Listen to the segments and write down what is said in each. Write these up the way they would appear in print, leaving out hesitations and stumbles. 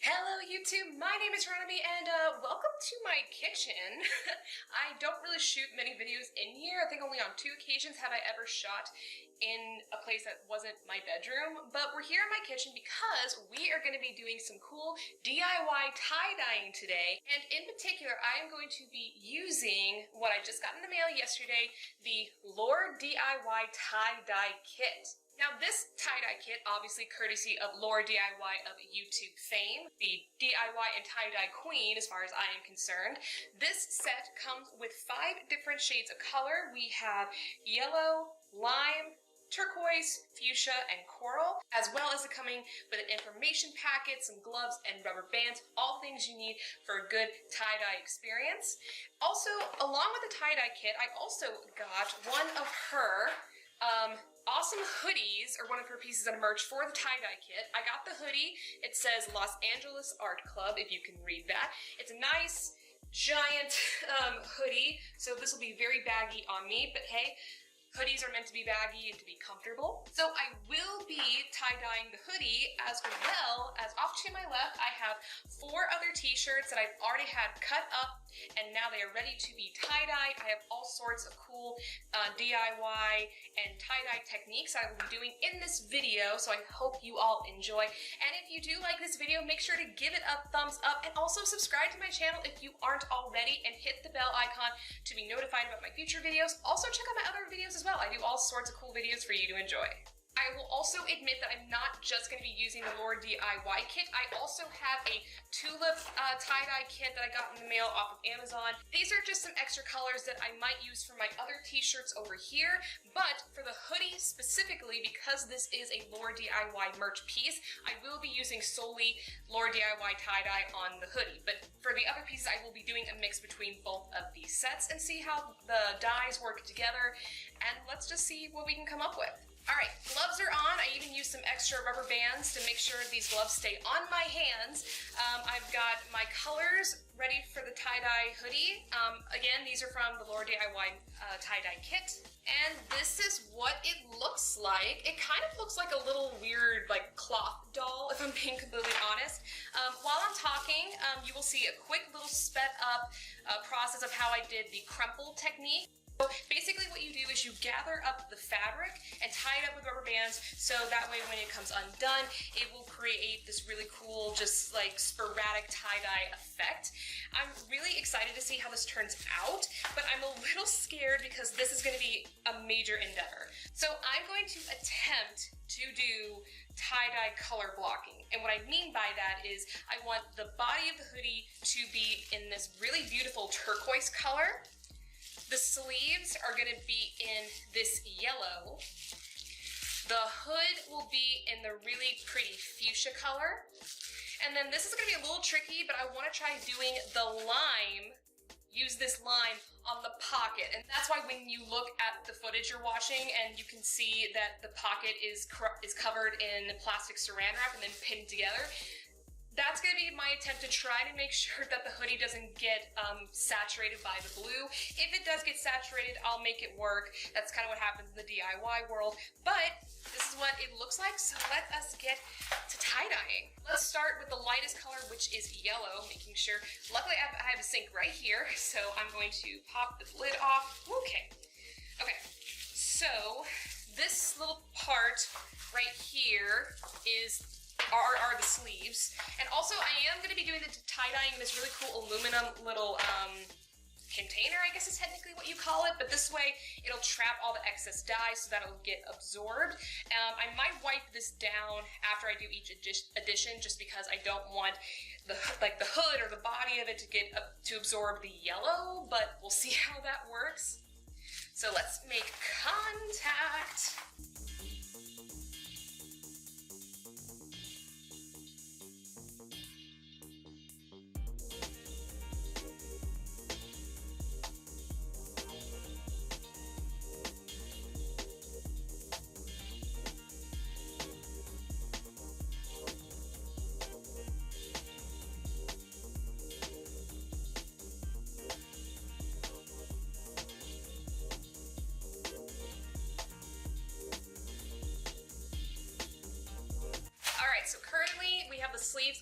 Hello YouTube, my name is rhianaB and welcome to my kitchen. I don't really shoot many videos in here. I think only on 2 occasions have I ever shot in a place that wasn't my bedroom, but we're here in my kitchen because we are going to be doing some cool DIY tie dyeing today, and in particular I am going to be using what I just got in the mail yesterday, the LaurDIY Tie Dye Kit. Now this tie-dye kit, obviously courtesy of LaurDIY of YouTube fame, the DIY and tie-dye queen as far as I am concerned. This set comes with 5 different shades of color. We have yellow, lime, turquoise, fuchsia, and coral, as well as coming with an information packet, some gloves, and rubber bands, all things you need for a good tie-dye experience. Also, along with the tie-dye kit, I also got one of her awesome hoodies, or one of her pieces of merch for the tie-dye kit. I got the hoodie. It says Los Angeles Art Club, if you can read that. It's a nice, giant hoodie, so this will be very baggy on me, but hey, hoodies are meant to be baggy and to be comfortable. So I will be tie-dyeing the hoodie, as well as off to my left, I have 4 other t-shirts that I've already had cut up, and now they are ready to be tie-dyed. I have all sorts of cool DIY and tie-dye techniques I will be doing in this video, so I hope you all enjoy. And if you do like this video, make sure to give it a thumbs up, and also subscribe to my channel if you aren't already, and hit the bell icon to be notified about my future videos. Also check out my other videos as well. I do all sorts of cool videos for you to enjoy. I will also admit that I'm not just going to be using the LaurDIY kit. I also have a tulip tie-dye kit that I got in the mail off of Amazon. These are just some extra colors that I might use for my other t-shirts over here, but for the hoodie specifically, because this is a LaurDIY merch piece, I will be using solely LaurDIY tie-dye on the hoodie. But for the other pieces, I will be doing a mix between both of these sets and see how the dyes work together, and let's just see what we can come up with. Alright, gloves are on. I even used some extra rubber bands to make sure these gloves stay on my hands. I've got my colors ready for the tie-dye hoodie. Again, these are from the LaurDIY tie-dye kit. And this is what it looks like. It kind of looks like a little weird, like, cloth doll, if I'm being completely honest. While I'm talking, you will see a quick little sped up process of how I did the crumple technique. So basically what you do is you gather up the fabric and tie it up with rubber bands, so that way when it comes undone, it will create this really cool, just like sporadic tie-dye effect. I'm really excited to see how this turns out, but I'm a little scared because this is going to be a major endeavor. So I'm going to attempt to do tie-dye color blocking. And what I mean by that is I want the body of the hoodie to be in this really beautiful turquoise color. The sleeves are going to be in this yellow. The hood will be in the really pretty fuchsia color. And then this is going to be a little tricky, but I want to try doing the lime, use this lime on the pocket. And that's why when you look at the footage you're watching and you can see that the pocket is covered in plastic saran wrap and then pinned together, that's going to be my attempt to try to make sure that the hoodie doesn't get saturated by the blue. If it does get saturated, I'll make it work. That's kind of what happens in the DIY world. But this is what it looks like, so let us get to tie-dyeing. Let's start with the lightest color, which is yellow, making sure. Luckily, I have a sink right here, so I'm going to pop the lid off. Okay. Okay, so this little part right here are the sleeves. And also I am going to be doing the tie-dyeing in this really cool aluminum little container, I guess is technically what you call it, but this way it'll trap all the excess dye so that it'll get absorbed. I might wipe this down after I do each edition just because I don't want the hood or the body of it to absorb the yellow, but we'll see how that works. So let's make contact.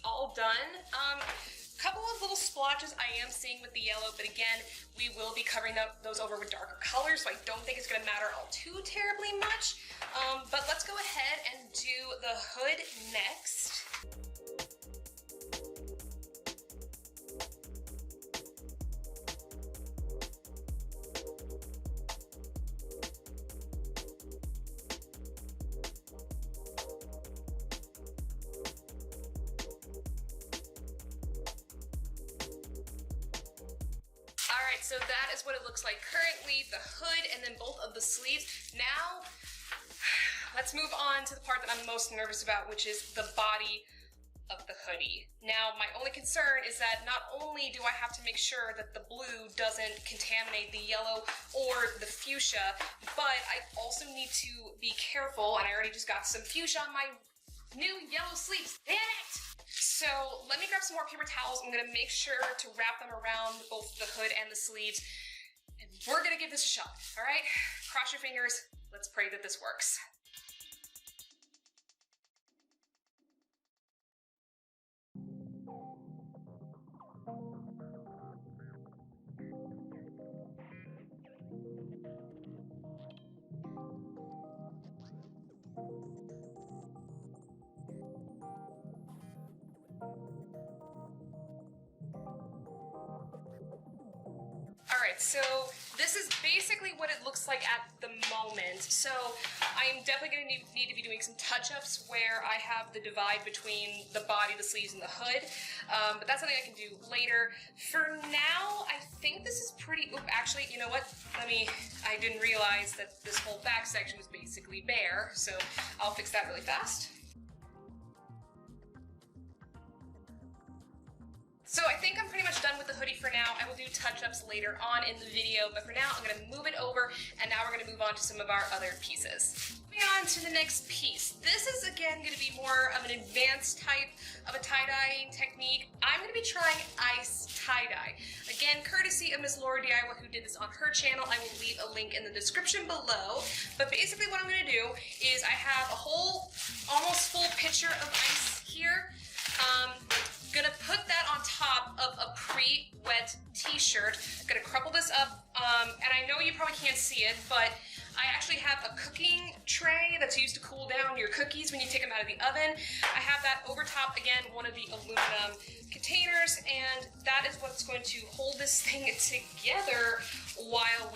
all done. Couple of little splotches I am seeing with the yellow, but again, we will be covering those over with darker colors, so I don't think it's going to matter all too terribly much. But let's go ahead and do the hood next. Alright, so that is what it looks like currently, the hood and then both of the sleeves. Now, let's move on to the part that I'm most nervous about, which is the body of the hoodie. Now, my only concern is that not only do I have to make sure that the blue doesn't contaminate the yellow or the fuchsia, but I also need to be careful, and I already just got some fuchsia on my new yellow sleeves. Damn it! So let me grab some more paper towels. I'm gonna make sure to wrap them around both the hood and the sleeves, and we're gonna give this a shot, all right? Cross your fingers. Let's pray that this works. Alright, so this is basically what it looks like at the moment. So I'm definitely going to need to be doing some touch-ups where I have the divide between the body, the sleeves, and the hood. But that's something I can do later. For now, I think this is pretty... Oop, actually, you know what? I didn't realize that this whole back section was basically bare, so I'll fix that really fast. So I think I'm pretty much done with the hoodie for now. I will do touch-ups later on in the video, but for now I'm going to move it over, and now we're going to move on to some of our other pieces. Moving on to the next piece. This is again going to be more of an advanced type of a tie-dyeing technique. I'm going to be trying ice tie-dye. Again, courtesy of Miss LaurDIY, who did this on her channel. I will leave a link in the description below. But basically what I'm going to do is I have a whole, almost full pitcher of ice here. Gonna put that on top of a pre-wet t-shirt. Gonna crumple this up, and I know you probably can't see it, but I actually have a cooking tray that's used to cool down your cookies when you take them out of the oven. I have that over top, again, one of the aluminum containers, and that is what's going to hold this thing together while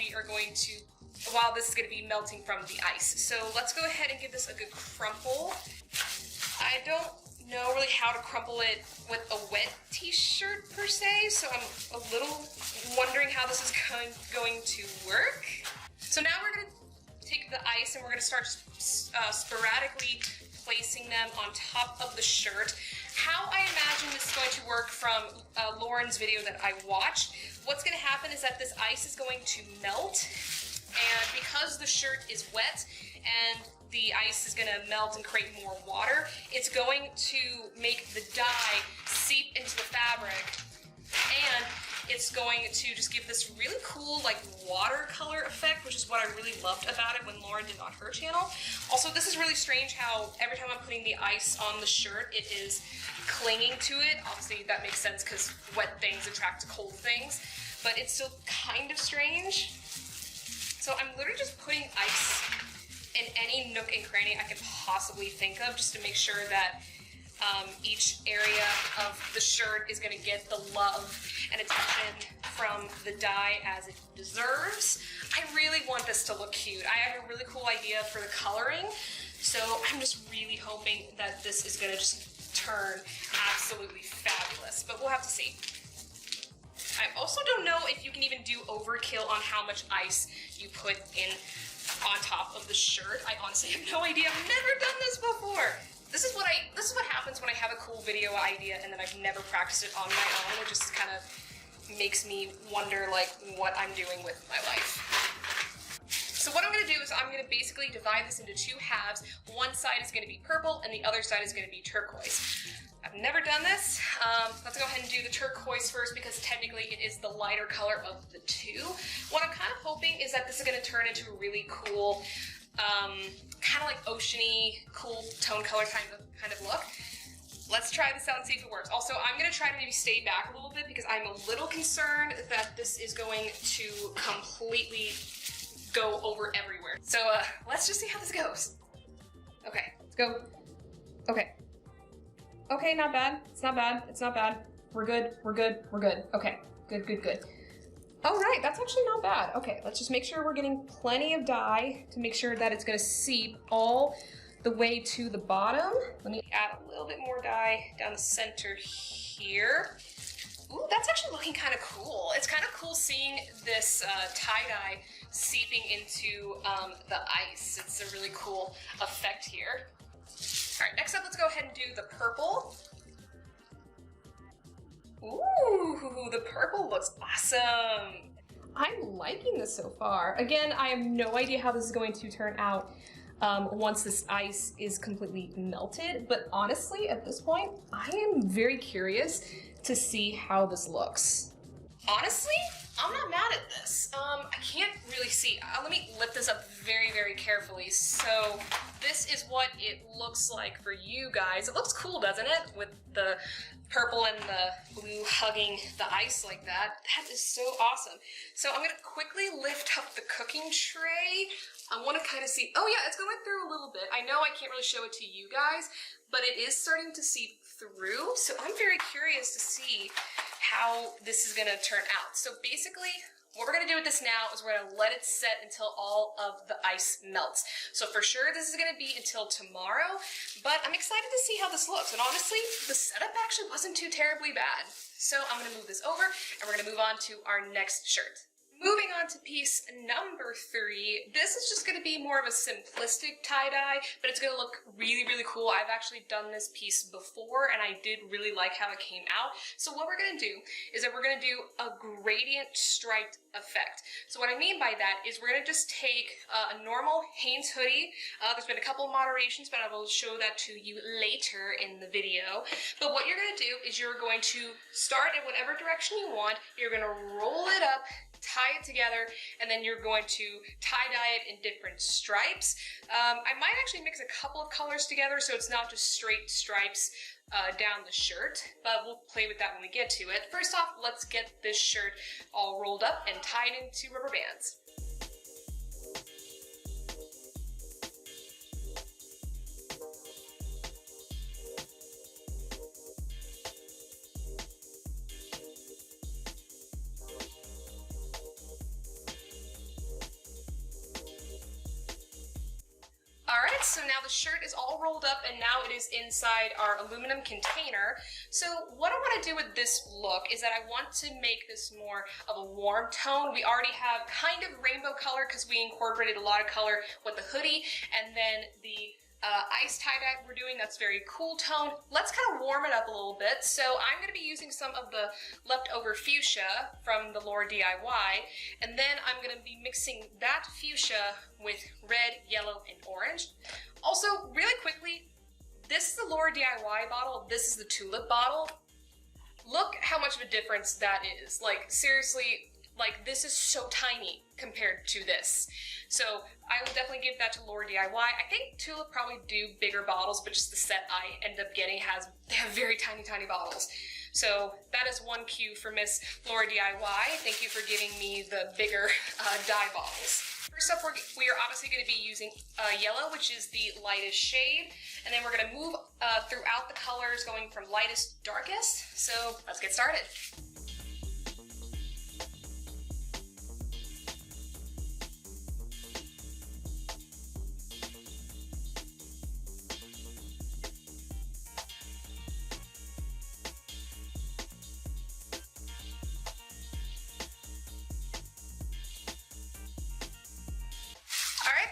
this is going to be melting from the ice. So let's go ahead and give this a good crumple. I don't know really how to crumple it with a wet t-shirt per se, so I'm a little wondering how this is going to work. So now we're going to take the ice and we're going to start sporadically placing them on top of the shirt. How I imagine this is going to work from Lauren's video that I watched, what's going to happen is that this ice is going to melt, and because the shirt is wet and the ice is going to melt and create more water, it's going to make the dye seep into the fabric, and it's going to just give this really cool like watercolor effect, which is what I really loved about it when Lauren did it on her channel. Also, this is really strange how every time I'm putting the ice on the shirt, it is clinging to it. Obviously that makes sense because wet things attract cold things, but it's still kind of strange. So I'm literally just putting ice in any nook and cranny I can possibly think of, just to make sure that each area of the shirt is going to get the love and attention from the dye as it deserves. I really want this to look cute. I have a really cool idea for the coloring, so I'm just really hoping that this is going to just turn absolutely fabulous, but we'll have to see. I also don't know if you can even do overkill on how much ice you put in on top of the shirt. I honestly have no idea. I've never done this before. This is what happens when I have a cool video idea and then I've never practiced it on my own. It just kind of makes me wonder like what I'm doing with my life. So what I'm going to do is I'm going to basically divide this into two halves. One side is going to be purple and the other side is going to be turquoise. I've never done this. Let's go ahead and do the turquoise first because technically it is the lighter color of the two. What I'm kind of hoping is that this is going to turn into a really cool, kind of like oceany, cool tone color kind of look. Let's try this out and see if it works. Also, I'm gonna try to maybe stay back a little bit because I'm a little concerned that this is going to completely go over everywhere. So let's just see how this goes. Okay, let's go. Okay. Okay, not bad. It's not bad. It's not bad. We're good. We're good. We're good. Okay, good, good, good. All right, that's actually not bad. Okay, let's just make sure we're getting plenty of dye to make sure that it's gonna seep all the way to the bottom. Let me add a little bit more dye down the center here. Ooh, that's actually looking kind of cool. It's kind of cool seeing this tie-dye seeping into the ice. It's a really cool effect here. All right, next up, let's go ahead and do the purple. Ooh, the purple looks awesome. I'm liking this so far. Again, I have no idea how this is going to turn out once this ice is completely melted, but honestly, at this point, I am very curious to see how this looks. Honestly, I'm not mad at this. I can't really see. Let me lift this up very, very carefully. So this is what it looks like for you guys. It looks cool, doesn't it? With the purple and the blue hugging the ice like that. That is so awesome. So I'm gonna quickly lift up the cooking tray. I wanna kind of see, oh yeah, it's going through a little bit. I know I can't really show it to you guys, but it is starting to seep through. So I'm very curious to see how this is gonna turn out. So basically, what we're gonna do with this now is we're gonna let it set until all of the ice melts. So for sure, this is gonna be until tomorrow, but I'm excited to see how this looks. And honestly, the setup actually wasn't too terribly bad. So I'm gonna move this over and we're gonna move on to our next shirt. Moving on to piece number 3, this is just going to be more of a simplistic tie-dye, but it's going to look really, really cool. I've actually done this piece before, and I did really like how it came out. So what we're going to do is that we're going to do a gradient striped effect. So what I mean by that is we're going to just take a normal Hanes hoodie. There's been a couple of moderations, but I will show that to you later in the video. But what you're going to do is you're going to start in whatever direction you want. You're going to roll it up, tie it together, and then you're going to tie-dye it in different stripes. I might actually mix a couple of colors together so it's not just straight stripes down the shirt, but we'll play with that when we get to it. First off, let's get this shirt all rolled up and tied into rubber bands. Alright, so now the shirt is all rolled up and now it is inside our aluminum container. So what I want to do with this look is that I want to make this more of a warm tone. We already have kind of rainbow color because we incorporated a lot of color with the hoodie, and then the ice tie-dye we're doing, that's very cool tone. Let's kind of warm it up a little bit. So I'm going to be using some of the leftover fuchsia from the LaurDIY, and then I'm going to be mixing that fuchsia with red, yellow, and orange. Also, really quickly, this is the LaurDIY bottle, this is the tulip bottle. Look how much of a difference that is. Like, seriously, like, this is so tiny compared to this. So I will definitely give that to LaurDIY. I think Tulip probably do bigger bottles, but just the set I end up getting they have very tiny, tiny bottles. So that is one cue for Miss LaurDIY. Thank you for giving me the bigger dye bottles. First up, we are obviously going to be using yellow, which is the lightest shade, and then we're going to move throughout the colors, going from lightest to darkest. So let's get started.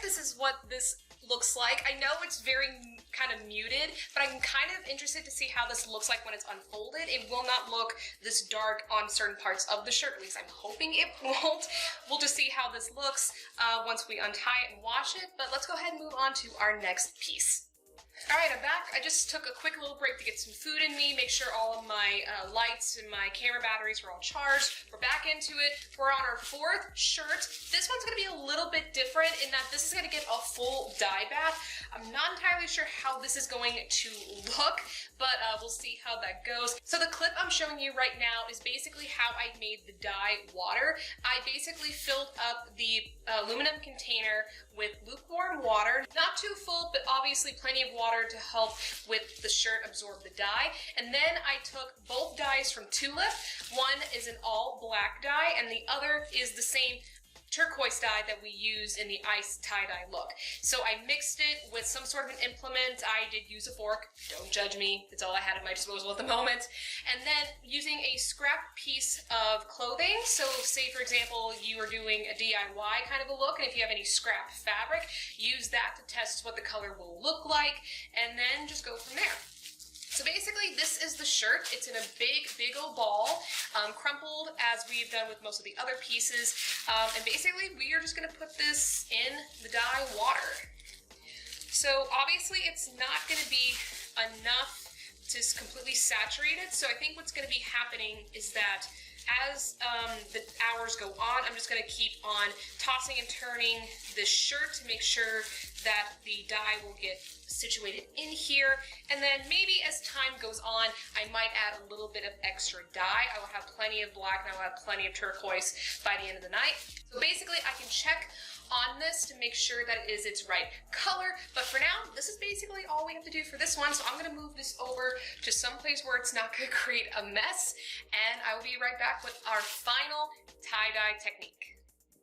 This is what this looks like. I know it's very kind of muted, but I'm kind of interested to see how this looks like when it's unfolded. It will not look this dark on certain parts of the shirt, at least I'm hoping it won't. We'll just see how this looks once we untie it and wash it, but let's go ahead and move on to our next piece. Alright, I'm back. I just took a quick little break to get some food in me, make sure all of my lights and my camera batteries were all charged. We're back into it. We're on our fourth shirt. This one's going to be a little bit different in that this is going to get a full dye bath. I'm not entirely sure how this is going to look, but we'll see how that goes. So the clip I'm showing you right now is basically how I made the dye water. I basically filled up the aluminum container with lukewarm water, not too full, but obviously plenty of water to help with the shirt absorb the dye. And then I took both dyes from Tulip. One is an all black dye and the other is the same turquoise dye that we use in the ice tie-dye look. So I mixed it with some sort of an implement. I did use a fork. Don't judge me. It's all I had at my disposal at the moment. And then using a scrap piece of clothing. So say, for example, you are doing a DIY kind of a look, and if you have any scrap fabric, use that to test what the color will look like, and then just go from there. So basically, this is the shirt. It's in a big old ball, crumpled as we've done with most of the other pieces. And basically, we are just going to put this in the dye water. So obviously, it's not going to be enough to completely saturate it. So I think what's going to be happening is that as the hours go on, I'm just going to keep on tossing and turning this shirt to make sure that the dye will get situated in here, and then maybe as time goes on, I might add a little bit of extra dye. I will have plenty of black and I will have plenty of turquoise by the end of the night. So basically I can check on this to make sure that it is its right color, but for now, this is basically all we have to do for this one, so I'm going to move this over to some place where it's not going to create a mess, and I will be right back with our final tie-dye technique.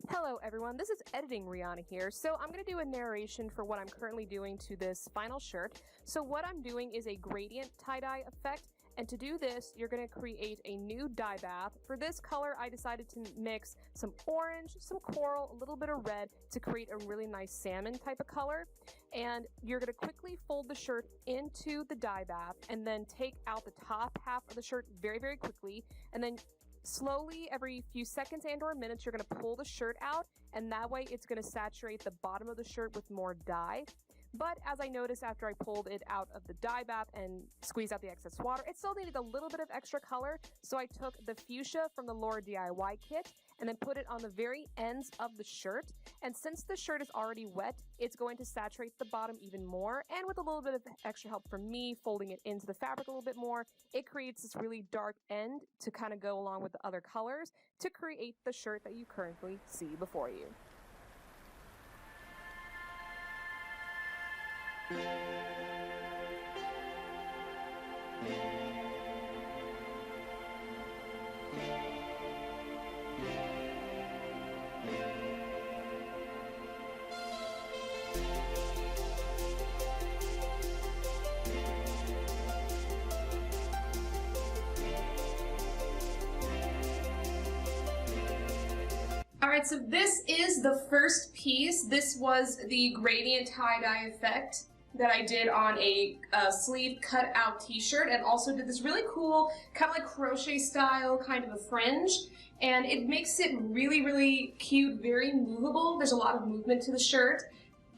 Hello everyone, this is Editing Rihanna here. So I'm going to do a narration for what I'm currently doing to this final shirt. So what I'm doing is a gradient tie-dye effect, and to do this, you're going to create a new dye bath. For this color, I decided to mix some orange, some coral, a little bit of red to create a really nice salmon type of color. And you're going to quickly fold the shirt into the dye bath and then take out the top half of the shirt very quickly, and then slowly, every few seconds and or minutes, you're going to pull the shirt out, and that way it's going to saturate the bottom of the shirt with more dye. But as I noticed after I pulled it out of the dye bath and squeezed out the excess water, it still needed a little bit of extra color, so I took the fuchsia from the LaurDIY kit and then put it on the very ends of the shirt. And since the shirt is already wet, it's going to saturate the bottom even more, and with a little bit of extra help from me folding it into the fabric a little bit more, it creates this really dark end to kind of go along with the other colors to create the shirt that you currently see before you. Alright, so this is the first piece. This was the gradient tie-dye effect that I did on a sleeve cut-out t-shirt, and also did this really cool, kind of like crochet style kind of a fringe, and it makes it really cute, very movable. There's a lot of movement to the shirt.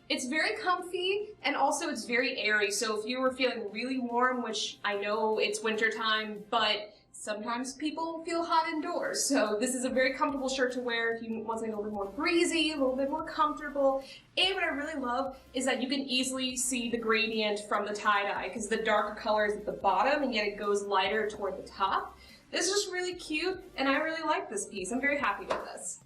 It's very comfy, and also it's very airy, so if you were feeling really warm, which I know it's winter time, but sometimes people feel hot indoors, so this is a very comfortable shirt to wear if you want something a little bit more breezy, a little bit more comfortable. And what I really love is that you can easily see the gradient from the tie-dye, because the darker color is at the bottom and yet it goes lighter toward the top. This is just really cute, and I really like this piece. I'm very happy with this.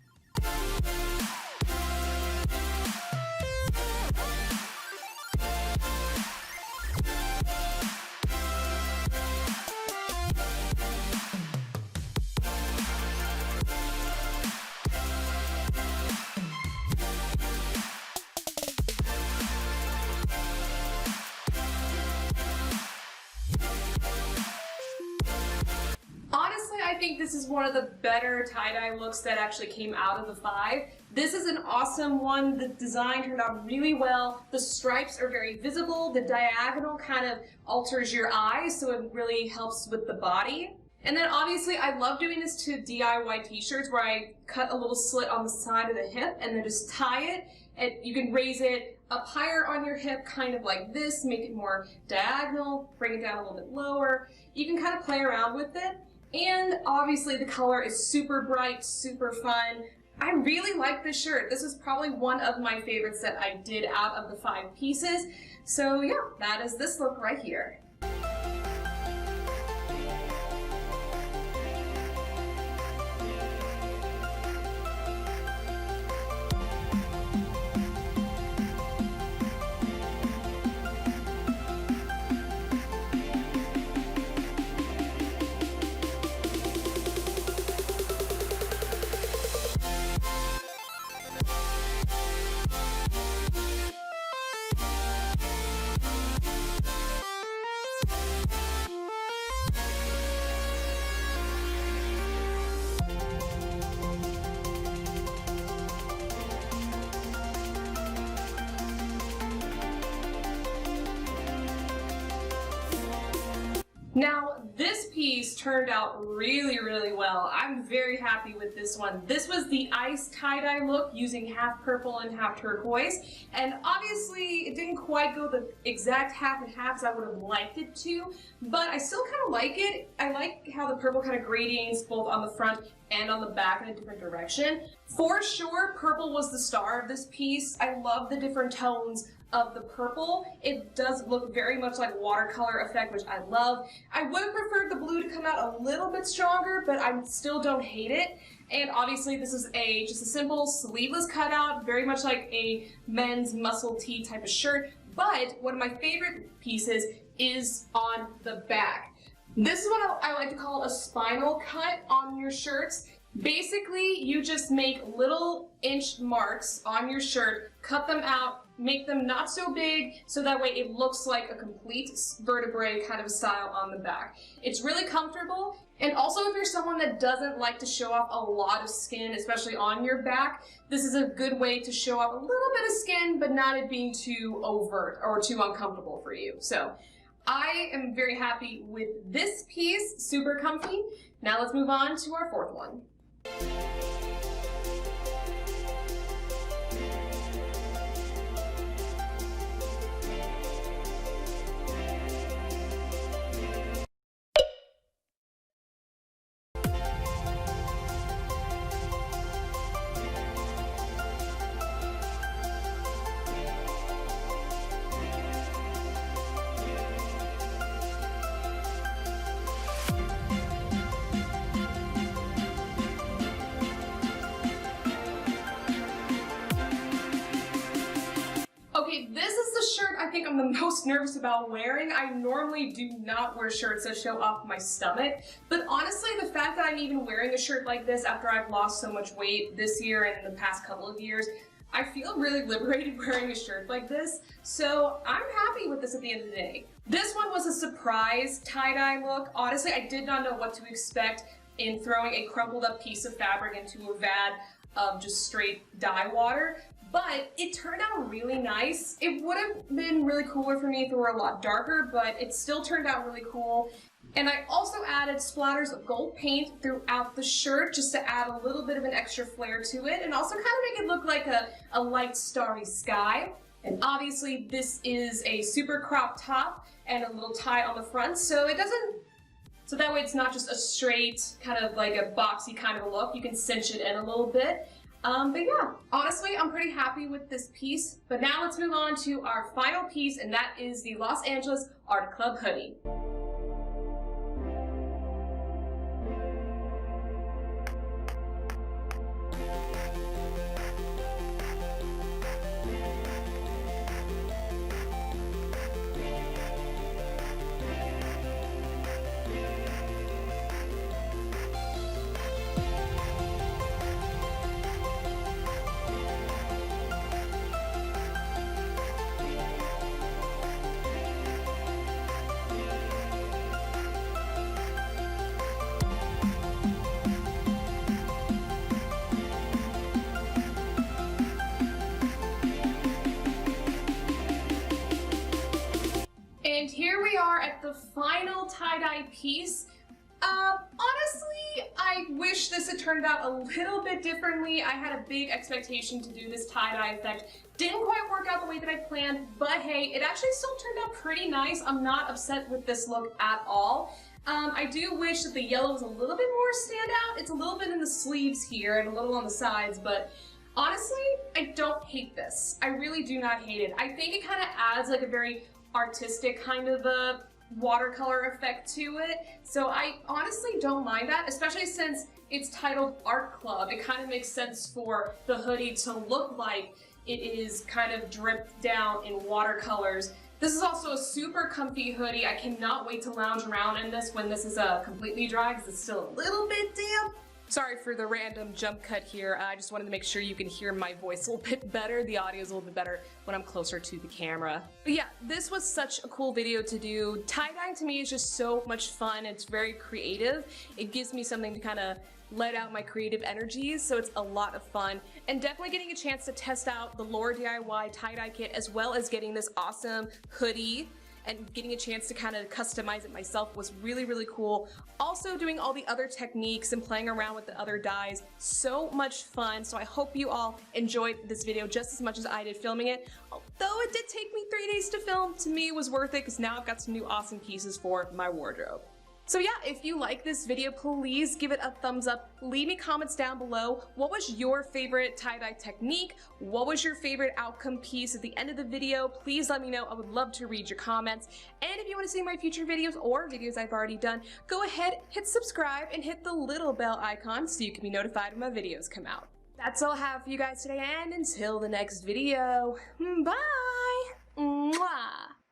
I think this is one of the better tie-dye looks that actually came out of the 5. This is an awesome one. The design turned out really well. The stripes are very visible. The diagonal kind of alters your eyes, so it really helps with the body. And then obviously I love doing this to DIY t-shirts where I cut a little slit on the side of the hip and then just tie it. And you can raise it up higher on your hip, kind of like this, make it more diagonal, bring it down a little bit lower. You can kind of play around with it. And obviously the color is super bright, super fun. I really like this shirt. This is probably one of my favorites that I did out of the 5 pieces. So yeah, that is this look right here. Now, this piece turned out really, really well. I'm very happy with this one. This was the ice tie-dye look using half purple and half turquoise. And obviously, it didn't quite go the exact half and half as I would have liked it to, but I still kind of like it. I like how the purple kind of gradients both on the front and on the back in a different direction. For sure, purple was the star of this piece. I love the different tones of the purple. It does look very much like watercolor effect, which I love. I would have preferred the blue to come out a little bit stronger, but I still don't hate it. And obviously this is just a simple sleeveless cutout, very much like a men's muscle tee type of shirt. But one of my favorite pieces is on the back. This is what I like to call a spinal cut on your shirts. Basically, you just make little inch marks on your shirt, cut them out, make them not so big, so that way it looks like a complete vertebrae kind of style on the back. It's really comfortable, and also if you're someone that doesn't like to show off a lot of skin, especially on your back, this is a good way to show off a little bit of skin, but not it being too overt or too uncomfortable for you. So I am very happy with this piece, super comfy. Now let's move on to our 4th one. Okay, this is the shirt I think I'm the most nervous about wearing. I normally do not wear shirts that show off my stomach, but honestly, the fact that I'm even wearing a shirt like this after I've lost so much weight this year and in the past couple of years, I feel really liberated wearing a shirt like this, so I'm happy with this at the end of the day. This one was a surprise tie-dye look. Honestly, I did not know what to expect in throwing a crumpled up piece of fabric into a vat of just straight dye water. But it turned out really nice. It would have been really cooler for me if it were a lot darker, but it still turned out really cool. And I also added splatters of gold paint throughout the shirt just to add a little bit of an extra flair to it and also kind of make it look like a light starry sky. And obviously this is a super crop top and a little tie on the front, so that way it's not just a straight kind of like a boxy kind of a look. You can cinch it in a little bit. But yeah, honestly, I'm pretty happy with this piece. But now let's move on to our final piece, and that is the Los Angeles Art Club hoodie. And here we are at the final tie-dye piece. Honestly, I wish this had turned out a little bit differently. I had a big expectation to do this tie-dye effect. Didn't quite work out the way that I planned, but hey, it actually still turned out pretty nice. I'm not upset with this look at all. I do wish that the yellow was a little bit more standout. It's a little bit in the sleeves here and a little on the sides, but honestly, I don't hate this. I really do not hate it. I think it kind of adds like a very artistic kind of a watercolor effect to it. So I honestly don't mind that, especially since it's titled Art Club. It kind of makes sense for the hoodie to look like it is kind of dripped down in watercolors. This is also a super comfy hoodie. I cannot wait to lounge around in this when this is completely dry because it's still a little bit damp. Sorry for the random jump cut here. I just wanted to make sure you can hear my voice a little bit better. The audio is a little bit better when I'm closer to the camera. But yeah, this was such a cool video to do. Tie-dyeing to me is just so much fun. It's very creative. It gives me something to kind of let out my creative energies, so it's a lot of fun. And definitely getting a chance to test out the LaurDIY Tie Dye Kit as well as getting this awesome hoodie and getting a chance to kind of customize it myself was really, really cool. Also doing all the other techniques and playing around with the other dyes, so much fun. So I hope you all enjoyed this video just as much as I did filming it. Although it did take me 3 days to film, to me it was worth it because now I've got some new awesome pieces for my wardrobe. So yeah, if you like this video, please give it a thumbs up. Leave me comments down below. What was your favorite tie-dye technique? What was your favorite outcome piece at the end of the video? Please let me know. I would love to read your comments. And if you want to see my future videos or videos I've already done, go ahead, hit subscribe, and hit the little bell icon so you can be notified when my videos come out. That's all I have for you guys today, and until the next video, bye! Mwah!